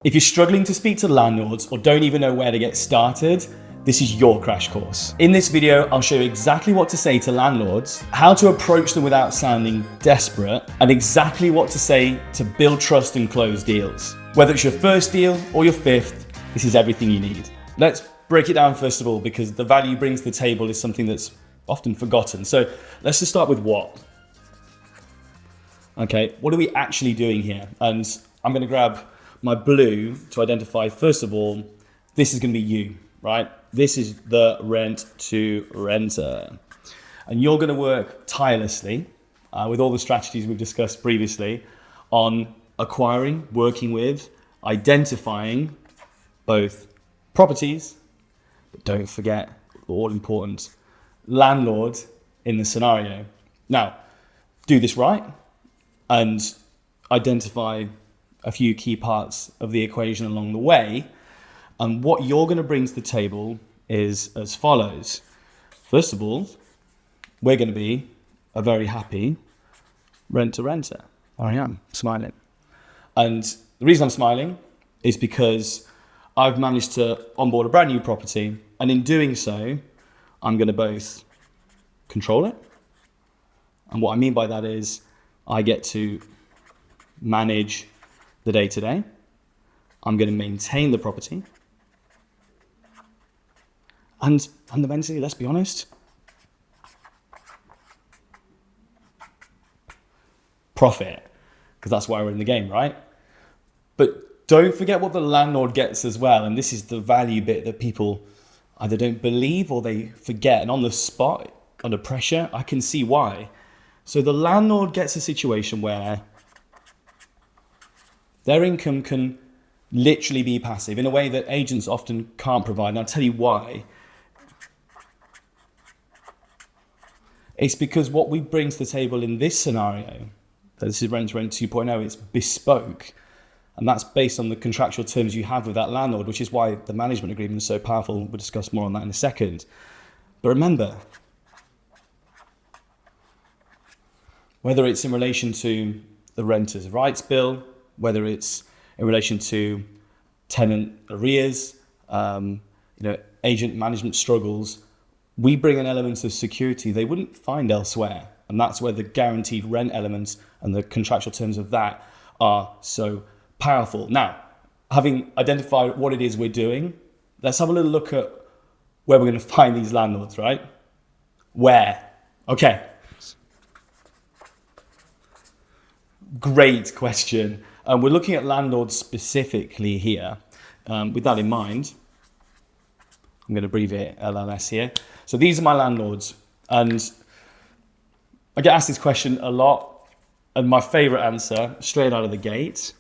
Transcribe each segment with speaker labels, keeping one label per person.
Speaker 1: If you're struggling to speak to landlords or don't even know where to get started, this is your crash course. In this video, I'll show you exactly what to say to landlords, how to approach them without sounding desperate, and exactly what to say to build trust and close deals. Whether it's your first deal or your fifth, this is everything you need. Let's break it down first of all, because the value brings to the table is something that's often forgotten. So let's just start with what. Okay, what are we actually doing here? And I'm gonna grab my blue to identify, first of all, this is going to be you, right? This is the rent to renter. And you're going to work tirelessly with all the strategies we've discussed previously on acquiring, working with, identifying both properties, but don't forget, all important, landlord in the scenario. Now, do this right and identify a few key parts of the equation along the way. And what you're going to bring to the table is as follows. First of all, we're going to be a very happy rent-to-renter. I am smiling. And the reason I'm smiling is because I've managed to onboard a brand new property. And in doing so, I'm going to both control it. And what I mean by that is I get to manage the day-to-day. I'm going to maintain the property. And fundamentally, let's be honest, profit, because that's why we're in the game, right? But don't forget what the landlord gets as well. And this is the value bit that people either don't believe or they forget. And on the spot, under pressure, I can see why. So the landlord gets a situation where their income can literally be passive in a way that agents often can't provide. And I'll tell you why. It's because what we bring to the table in this scenario, this is Rent-to-Rent 2.0, it's bespoke. And that's based on the contractual terms you have with that landlord, which is why the management agreement is so powerful. We'll discuss more on that in a second. But remember, whether it's in relation to the Renters' Rights Bill, whether it's in relation to tenant arrears, agent management struggles, we bring an element of security they wouldn't find elsewhere. And that's where the guaranteed rent elements and the contractual terms of that are so powerful. Now, having identified what it is we're doing, let's have a little look at where we're going to find these landlords, right? Where? Okay. Great question. We're looking at landlords specifically here. With that in mind, I'm going to abbreviate LLS here. So these are my landlords. And I get asked this question a lot. And my favorite answer, straight out of the gate,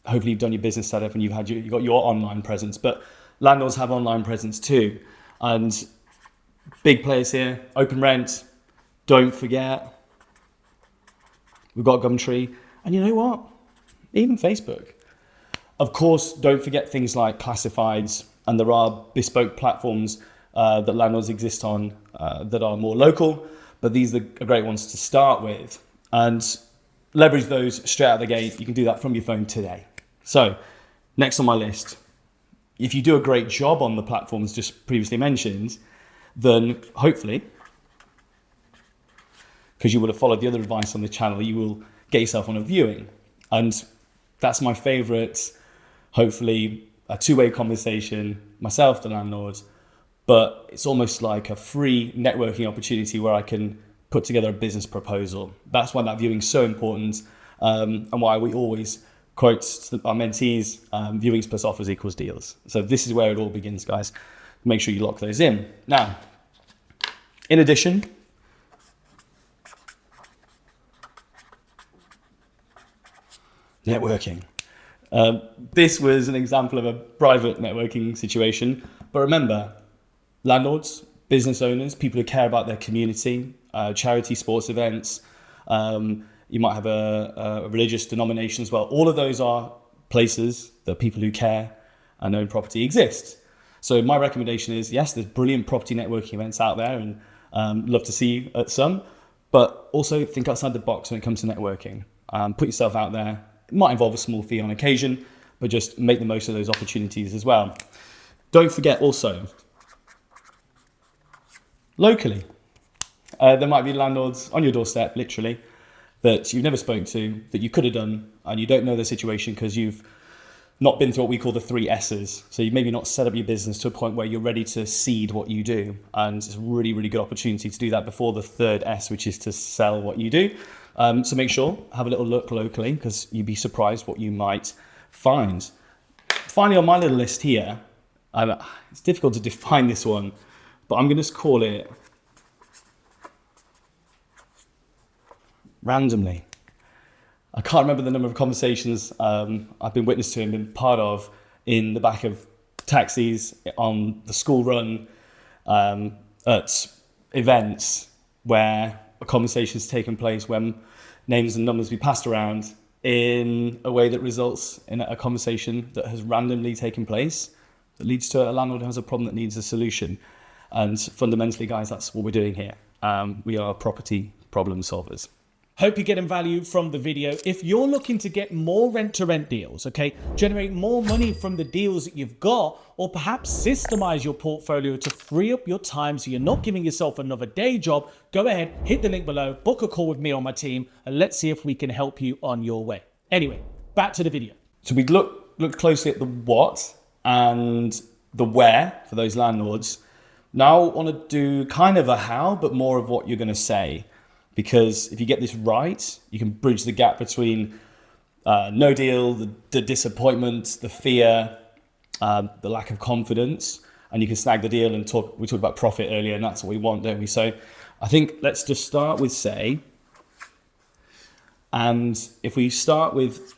Speaker 1: hopefully you've done your business setup and you've got your online presence. But landlords have online presence too. And big players here, Open Rent, don't forget. We've got Gumtree, and you know what? Even Facebook. Of course, don't forget things like classifieds, and there are bespoke platforms that landlords exist on that are more local, but these are great ones to start with. And leverage those straight out the gate. You can do that from your phone today. So, next on my list, if you do a great job on the platforms just previously mentioned, then hopefully, because you would have followed the other advice on the channel, you will get yourself on a viewing. And that's my favorite, hopefully a two-way conversation, myself, the landlord, but it's almost like a free networking opportunity where I can put together a business proposal. That's why that viewing is so important, and why we always quote our mentees, viewings plus offers equals deals. So this is where it all begins, guys. Make sure you lock those in. Now, in addition, networking. This was an example of a private networking situation. But remember, landlords, business owners, people who care about their community, charity sports events, you might have a religious denomination as well. All of those are places that people who care and own property exist. So my recommendation is, yes, there's brilliant property networking events out there, and love to see you at some, but also think outside the box when it comes to networking. Put yourself out there. It might involve a small fee on occasion, but just make the most of those opportunities as well. Don't forget also, locally, there might be landlords on your doorstep, literally, that you've never spoken to, that you could have done, and you don't know the situation because you've not been through what we call the 3 S's. So you've maybe not set up your business to a point where you're ready to seed what you do. And it's a really, really good opportunity to do that before the 3rd S, which is to sell what you do. So make sure, have a little look locally, because you'd be surprised what you might find. Finally, on my little list here, it's difficult to define this one, but I'm going to just call it randomly. I can't remember the number of conversations I've been witness to and been part of in the back of taxis, on the school run, at events where a conversation's taken place when names and numbers be passed around in a way that results in a conversation that has randomly taken place that leads to a landlord who has a problem that needs a solution. And fundamentally, guys, that's what we're doing here. We are property problem solvers.
Speaker 2: Hope you're getting value from the video. If you're looking to get more rent-to-rent deals, okay, generate more money from the deals that you've got, or perhaps systemize your portfolio to free up your time so you're not giving yourself another day job, go ahead, hit the link below, book a call with me or my team, and let's see if we can help you on your way. Anyway, back to the video.
Speaker 1: So we look closely at the what and the where for those landlords. Now I want to do kind of a how, but more of what you're going to say. Because if you get this right, you can bridge the gap between no deal, the disappointment, the fear, the lack of confidence, and you can snag the deal and talk. We talked about profit earlier, and that's what we want, don't we? So I think let's just start with say. And if we start with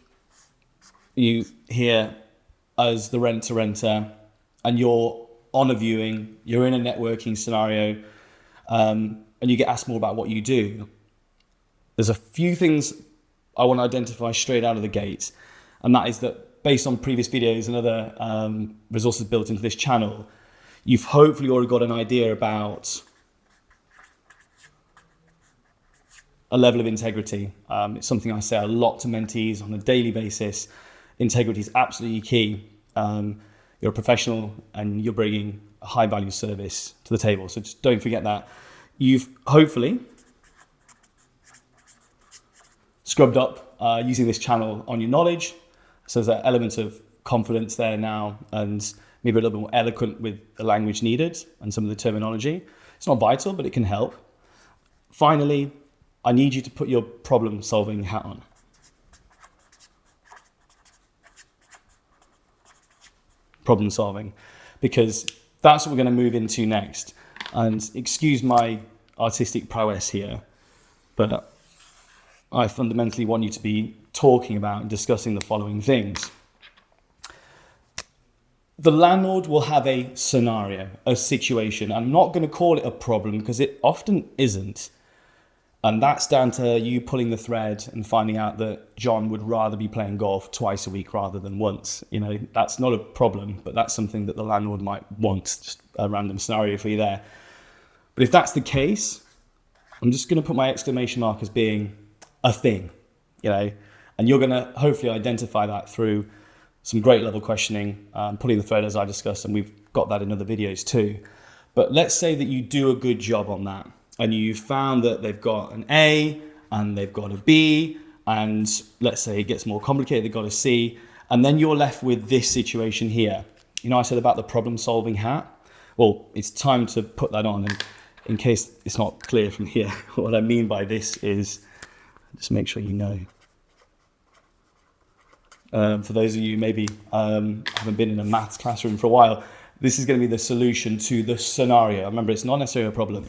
Speaker 1: you here as the rent-to-renter, and you're on a viewing, you're in a networking scenario, and you get asked more about what you do, there's a few things I want to identify straight out of the gate. And that is that based on previous videos and other resources built into this channel, you've hopefully already got an idea about a level of integrity. It's something I say a lot to mentees on a daily basis. Integrity is absolutely key. You're a professional and you're bringing a high value service to the table. So just don't forget that. You've hopefully scrubbed up using this channel on your knowledge. So there's an element of confidence there now, and maybe a little bit more eloquent with the language needed and some of the terminology. It's not vital, but it can help. Finally, I need you to put your problem solving hat on. Problem solving, because that's what we're going to move into next. And excuse my artistic prowess here, but I fundamentally want you to be talking about and discussing the following things. The landlord will have a scenario, a situation. I'm not going to call it a problem because it often isn't. And that's down to you pulling the thread and finding out that John would rather be playing golf twice a week rather than once. You know, that's not a problem, but that's something that the landlord might want, just a random scenario for you there. But if that's the case, I'm just going to put my exclamation mark as being a thing, you know, and you're going to hopefully identify that through some great level questioning, pulling the thread as I discussed, and we've got that in other videos too. But let's say that you do a good job on that, and you found that they've got an A and they've got a B, and let's say it gets more complicated, they've got a C, and then you're left with this situation here. You know, I said about the problem solving hat. Well, it's time to put that on, and in case it's not clear from here, what I mean by this is, just make sure you know. For those of you maybe haven't been in a maths classroom for a while, this is going to be the solution to the scenario. Remember, it's not necessarily a problem.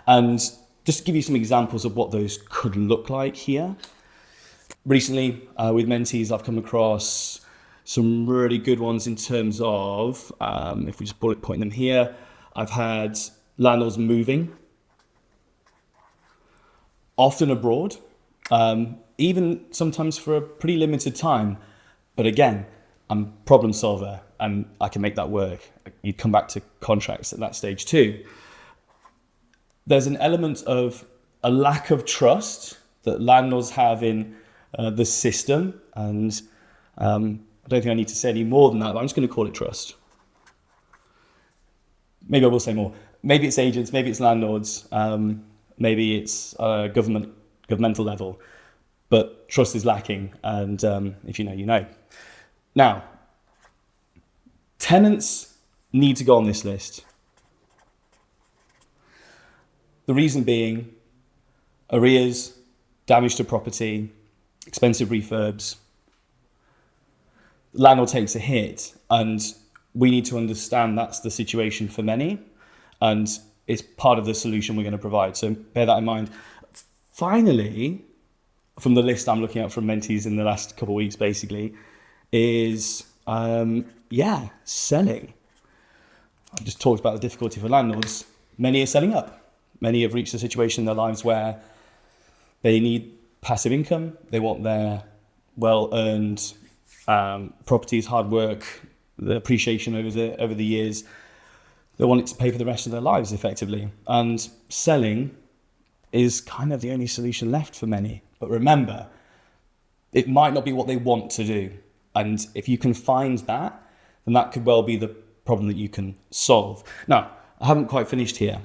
Speaker 1: And just to give you some examples of what those could look like here. Recently, with mentees, I've come across some really good ones in terms of, if we just bullet point them here, I've had landlords moving, often abroad, even sometimes for a pretty limited time. But again, I'm a problem solver and I can make that work. You'd come back to contracts at that stage too. There's an element of a lack of trust that landlords have in the system. And I don't think I need to say any more than that, but I'm just going to call it trust. Maybe I will say more. Maybe it's agents, maybe it's landlords, maybe it's governmental level, but trust is lacking. And if you know, you know. Now, tenants need to go on this list. The reason being arrears, damage to property, expensive refurbs. The landlord takes a hit, and we need to understand that's the situation for many, and it's part of the solution we're going to provide. So bear that in mind. Finally, from the list I'm looking at from mentees in the last couple of weeks, basically, is selling. I just talked about the difficulty for landlords. Many are selling up. Many have reached a situation in their lives where they need passive income. They want their well-earned properties, hard work, the appreciation over the years. They want it to pay for the rest of their lives effectively. And selling is kind of the only solution left for many. But remember, it might not be what they want to do. And if you can find that, then that could well be the problem that you can solve. Now, I haven't quite finished here,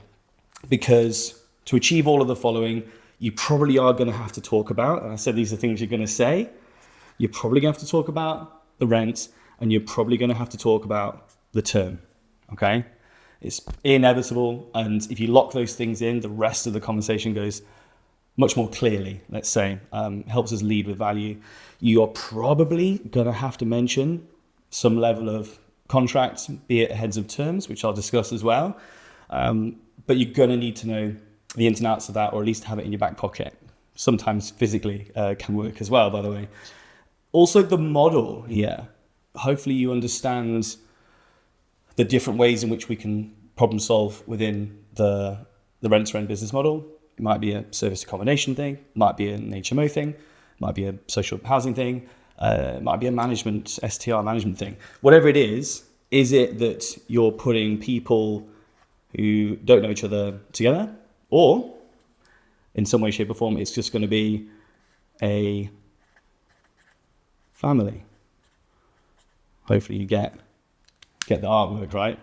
Speaker 1: because to achieve all of the following, you probably are going to have to talk about, and I said these are things you're going to say, you're probably going to have to talk about the rent, and you're probably going to have to talk about the term, okay? It's inevitable, and if you lock those things in, the rest of the conversation goes much more clearly, let's say, helps us lead with value. You are probably going to have to mention some level of contracts, be it heads of terms, which I'll discuss as well. But you're going to need to know the ins and outs of that, or at least have it in your back pocket. Sometimes physically can work as well, by the way. Also, the model here. Hopefully you understand the different ways in which we can problem solve within the rent-to-rent business model. It might be a service accommodation thing, might be an HMO thing, might be a social housing thing, might be a management, STR management thing. Whatever it is it that you're putting people who don't know each other together, or in some way, shape or form, it's just going to be a family? Hopefully you get the artwork right.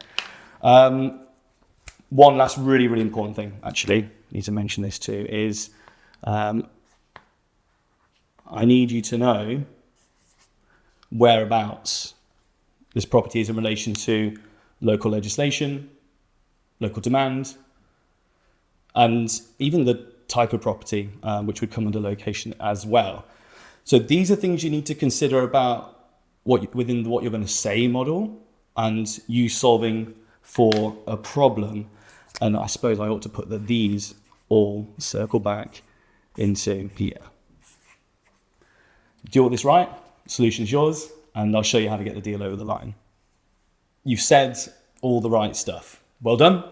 Speaker 1: One last really, really important thing, actually, need to mention this too, is I need you to know whereabouts this property is in relation to local legislation, local demand, and even the type of property, which would come under location as well. So these are things you need to consider about within what you're going to say model, and you solving for a problem. And I suppose I ought to put that these all circle back into here. Do all this right, solution's yours, and I'll show you how to get the deal over the line. You've said all the right stuff. Well done.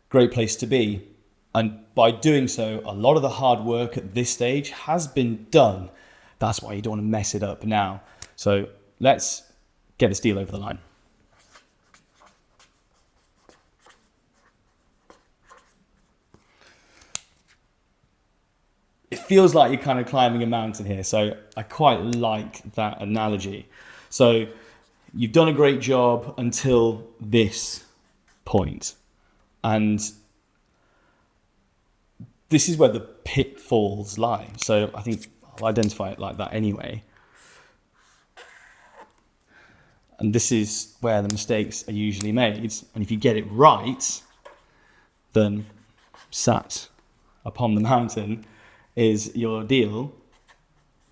Speaker 1: Great place to be. And by doing so, a lot of the hard work at this stage has been done. That's why you don't want to mess it up now. So let's get this deal over the line. It feels like you're kind of climbing a mountain here. So I quite like that analogy. So you've done a great job until this point. And this is where the pitfalls lie. So I think I'll identify it like that anyway. And this is where the mistakes are usually made. And if you get it right, then sat upon the mountain is your deal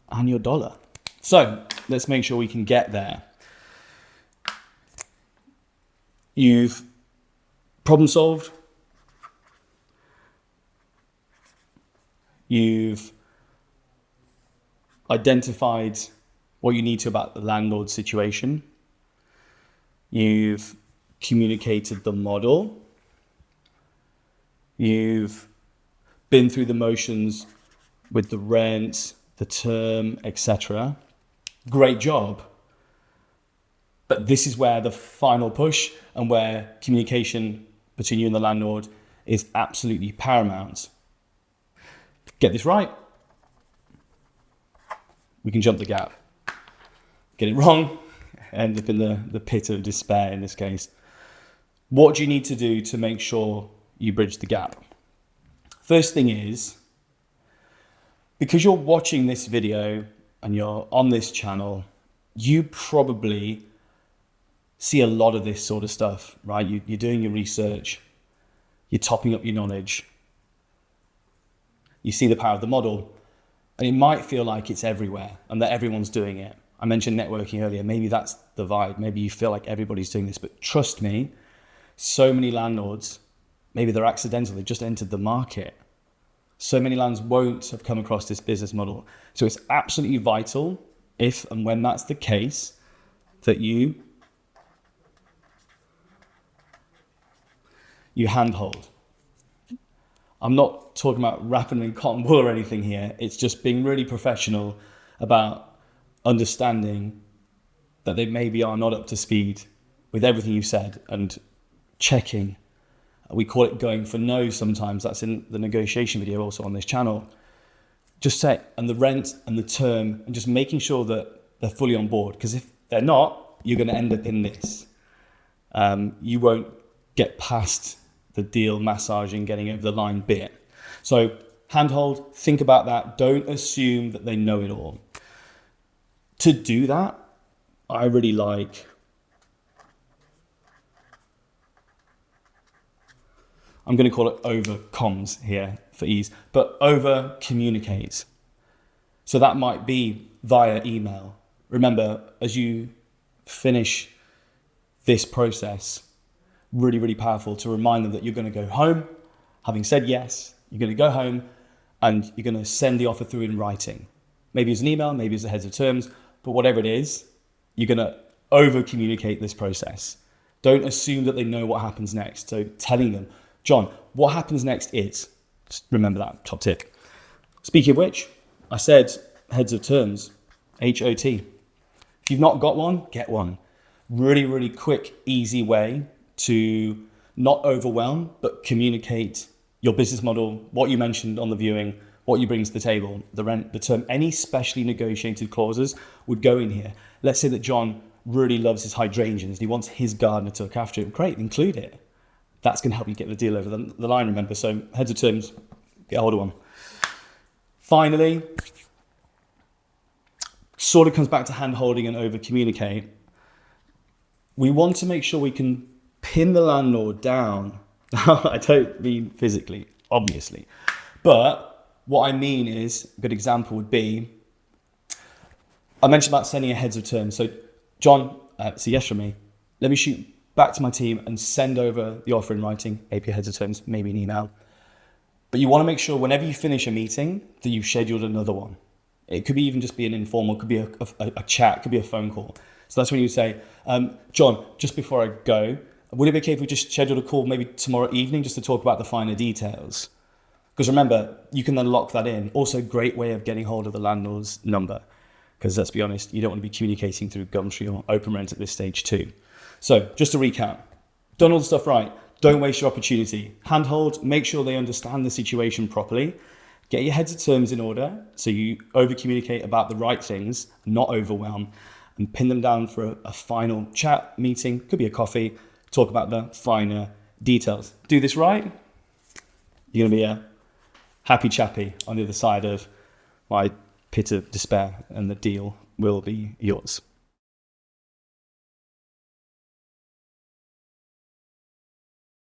Speaker 1: and your dollar. So let's make sure we can get there. You've problem solved. You've identified what you need to about the landlord situation. You've communicated the model. You've been through the motions with the rent, the term, etc. Great job. But this is where the final push and where communication between you and the landlord is absolutely paramount. Get this right. we can jump the gap. Get it wrong, end up in the pit of despair in this case. What do you need to do to make sure you bridge the gap? First thing is, because you're watching this video and you're on this channel, you probably see a lot of this sort of stuff, right? You're doing your research, you're topping up your knowledge, you see the power of the model, and it might feel like it's everywhere and that everyone's doing it. I mentioned networking earlier. Maybe that's the vibe. Maybe you feel like everybody's doing this, but trust me, so many landlords, maybe they're accidental, they just entered the market. So many lands won't have come across this business model. So it's absolutely vital, if and when that's the case, that you handhold. I'm not talking about wrapping in cotton wool or anything here. It's just being really professional about understanding that they maybe are not up to speed with everything you said and checking. We call it going for no sometimes. That's in the negotiation video also on this channel. Just say, and the rent and the term, and just making sure that they're fully on board. Because if they're not, you're going to end up in this. You won't get past the deal massaging, getting over the line bit. So handhold, think about that. Don't assume that they know it all. To do that, I really like, I'm going to call it over comms here for ease, but over communicate. So that might be via email. Remember, as you finish this process, really, really powerful to remind them that you're going to go home, having said yes, you're going to go home and you're going to send the offer through in writing. Maybe it's an email, maybe it's the heads of terms, but whatever it is, you're going to over communicate this process. Don't assume that they know what happens next. So telling them, John, what happens next is, just remember that top tip. Speaking of which, I said heads of terms, HOT. If you've not got one, get one. Really, really quick, easy way to not overwhelm, but communicate your business model, what you mentioned on the viewing, what you bring to the table, the rent, the term, any specially negotiated clauses would go in here. Let's say that John really loves his hydrangeas and he wants his gardener to look after it. Great, include it. That's going to help you get the deal over the line, remember. So heads of terms, get hold of one. Finally, sort of comes back to hand holding and over communicate. We want to make sure we can pin the landlord down. I don't mean physically, obviously. But what I mean is, a good example would be, I mentioned about sending a heads of terms. So John, it's a yes from me. Let me shoot back to my team and send over the offer in writing, AP heads of terms, maybe an email. But you want to make sure whenever you finish a meeting that you've scheduled another one. It could be even just be an informal, could be a chat, could be a phone call. So that's when you say, John, just before I go, would it be okay if we just scheduled a call maybe tomorrow evening just to talk about the finer details? Because remember, you can then lock that in. Also, great way of getting hold of the landlord's number. Because let's be honest, you don't want to be communicating through Gumtree or OpenRent at this stage too. So just to recap, done all the stuff right. Don't waste your opportunity. Handhold, make sure they understand the situation properly. Get your heads of terms in order so you over communicate about the right things, not overwhelm, and pin them down for a final chat meeting. Could be a coffee. Talk about the finer details. Do this right, you're going to be a happy chappy on the other side of my pit of despair, and the deal will be yours.